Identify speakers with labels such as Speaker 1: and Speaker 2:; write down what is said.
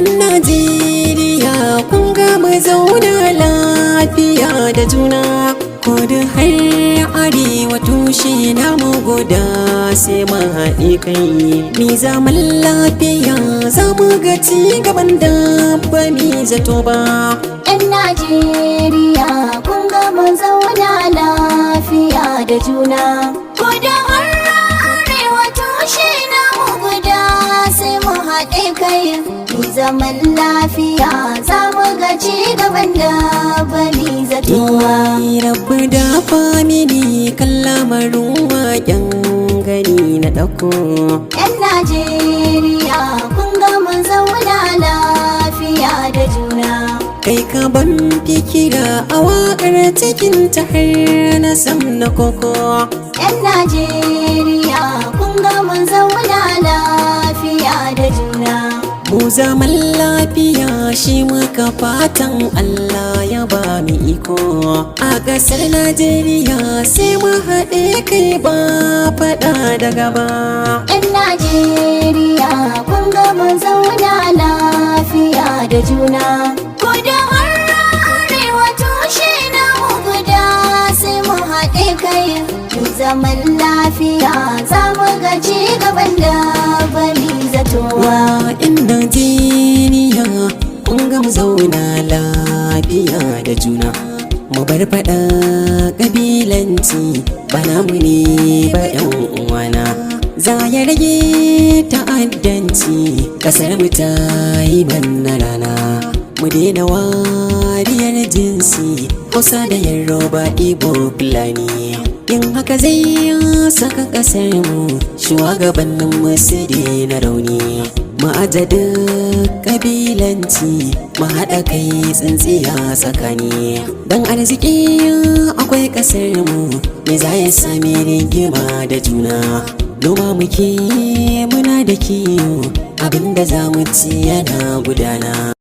Speaker 1: 'Yan Najeriya kun ga mu zauna lafiya da juna, ko da har arewa tushe namu guda sai mu haɗe kai mi zaman lafiya za mu ga ci gaban da ba mi zato ba.
Speaker 2: 'Yan Najeriya kun ga mu zauna lafiya da juna, ko da har arewa tushe namu guda sai mu haɗe kai mi zaman lafiya za mu ga ci gaban da ba mi zato ba.
Speaker 1: Rabu da famini kan lamarin waƙen gani na ɗauko.
Speaker 2: 'Yan Najeriya kun ga mun zauna lafiya da juna,
Speaker 1: Kai ka ban fikira a waƙar cikin ta har na sam na koko.
Speaker 2: 'Yan Najeriya kun ga mun zauna lafiya da juna,
Speaker 1: Mu zaman lafiya shi muka fatan Allah ya ba mu iko. A ƙasar Najeriya sai mu haɗe kai ba faɗa da gaba.
Speaker 2: 'Yan Najeriya kun ga mun zauna lafiya da juna, ko da har arewa tushe namu guda sai mu haɗe kai mu zaman lafiya za mu ga ci gaban da ba mi zato ba.
Speaker 1: 'Yan Najeriya kun ga mu zauna lafiya da juna, mu bar faɗa ƙabilanci bana mu ne ba 'yan uwana. Za ya rage ta'addanci ƙasar mu ta yi manna rana, mu daina wariyar jinsi Hausa da Yoruba Igbo Fulani. Yin haka zai saka ƙasar mu shugabannin mu su daina rauni. Mu aje duk ƙabilanci mu haɗa kai tsintsiya tsakani, don arziki akwai ƙasar mu me za ya sami rigima da juna. Noma muke muna da kiyo abinda za mu ci yana gudana.